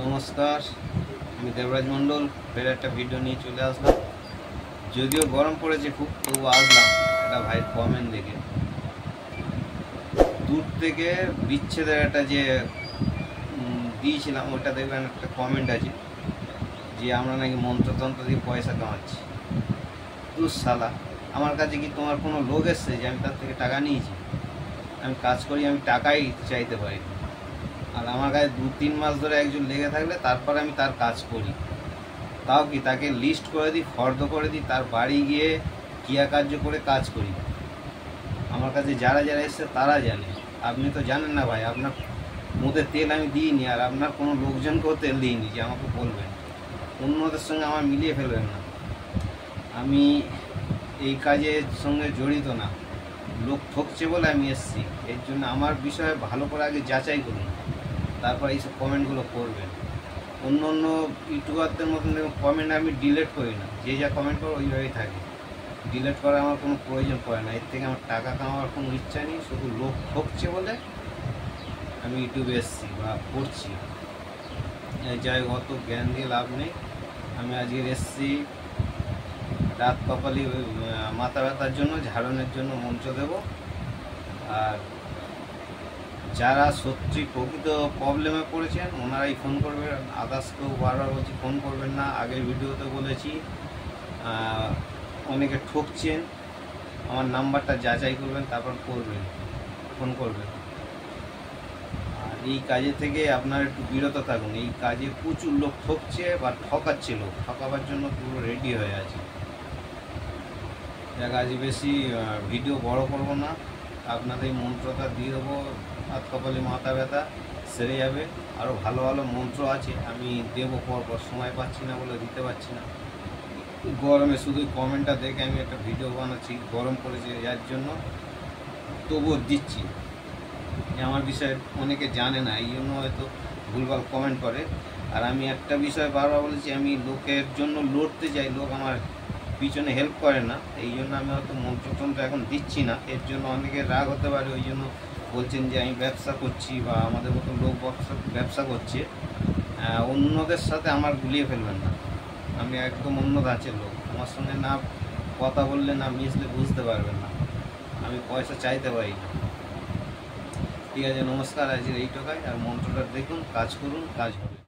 নমস্কার, আমি দেবরাজ মণ্ডল ফের একটা ভিডিও নিয়ে চলে আসলাম। যদিও গরম পড়েছে খুব, তবু আসলাম একটা ভাইয়ের কমেন্ট দেখে। দূর থেকে বিচ্ছেদের একটা যে দিয়েছিলাম, ওটা দেখবেন একটা কমেন্ট আছে যে আমরা নাকি মন্ত্রতন্ত্র দিয়ে পয়সা কামাচ্ছি। শালা, আমার কাছে কি তোমার কোনো লোক এসছে যে আমি তার থেকে টাকা নিয়েছি? আমি কাজ করি, আমি টাকাই চাইতে পারি। আর আমার কাছে 2-3 মাস ধরে একজন লেগে থাকলে তারপর আমি তার কাজ করি। তাও কি তাকে লিস্ট করে দিই, ফর্দ করে দিই, তার বাড়ি গিয়ে ক্রিয়াকার্য করে কাজ করি। আমার কাছে যারা যারা এসছে তারা জানে। আপনি তো জানেন না ভাই, আপনার মুখে তেল আমি দিইনি, আর আপনার কোনো লোকজনকেও তেল দিইনি যে আমাকে বলবেন। অন্যদের সঙ্গে আমার মিলিয়ে ফেলবেন না। আমি এই কাজের সঙ্গে জড়িত না। লোক ঠকছে বলে আমি এসছি। এর জন্য আমার বিষয়ে ভালো করে আগে যাচাই করুন, তারপর এইসব কমেন্টগুলো করবেন। অন্য অন্য ইউটিউবারদের মতন কমেন্ট আমি ডিলিট করি না। যে যা কমেন্ট করো ওইভাবেই থাকে। ডিলিট করার আমার কোনো প্রয়োজন পড়ে না। এর থেকে আমার টাকা কামাবার কোনো ইচ্ছা নেই। শুধু লোক ঠকছে বলে আমি ইউটিউবে এসছি বা করছি। যাই অত জ্ঞান দিয়ে লাভ নেই। আমি আজকের এসছি রাত কপালি মাথা ব্যথার জন্য, ঝাড়নের জন্য মন্ত্র দেব। আর যারা সত্যি প্রকৃত প্রবলেমে পড়েছেন ওনারাই ফোন করবেন। আদার্স কেউ বারবার বলছি ফোন করবেন না। আগের ভিডিওতে বলেছি অনেকে ঠকছেন। আমার নাম্বারটা যাচাই করবেন, তারপর করবেন, ফোন করবেন। আর এই কাজে থেকে আপনারা একটু বিরত থাকুন। এই কাজে প্রচুর লোক ঠকছে বা ঠকাচ্ছে, লোক ঠকাবার জন্য পুরো রেডি হয়ে আছে। যাক, আজ বেশি ভিডিও বড় করব না। আপনাদের এই মন্ত্রটা দিয়ে দেবো। হাত কপালে মাথা ব্যথা সেরে যাবে। আরও ভালো ভালো মন্ত্র আছে, আমি দেবো পরপর। সময় পাচ্ছি না বলে দিতে পারছি না। গরমে শুধু কমেন্টটা দেখে আমি একটা ভিডিও বানাচ্ছি। গরম পড়েছে যার জন্য, তবুও দিচ্ছি। আমার বিষয়ে অনেকে জানে না, এই জন্য হয়তো ভুলভাল কমেন্ট করে। আর আমি একটা বিষয় বারবার বলেছি, আমি লোকের জন্য লড়তে যাই, লোক আমার পিছনে হেল্প করে না। এই জন্য আমি হয়তো মন্ত্রতন্ত্র এখন দিচ্ছি না। এর জন্য অনেকের রাগ হতে পারে। ওই জন্য বলছেন যে আমি ব্যবসা করছি বা আমাদের মতো লোক ব্যবসা করছে। অন্যদের সাথে আমার গুলিয়ে ফেলবেন না। আমি একদম অন্য ধাঁচের লোক। আমার সঙ্গে না কথা বললে, না মিশলে বুঝতে পারবেন না। আমি পয়সা চাইতে পারি না। ঠিক আছে, নমস্কার। আজকে এই টাকায়। আর মন্ত্রটা দেখুন, কাজ করুন, কাজ হবে।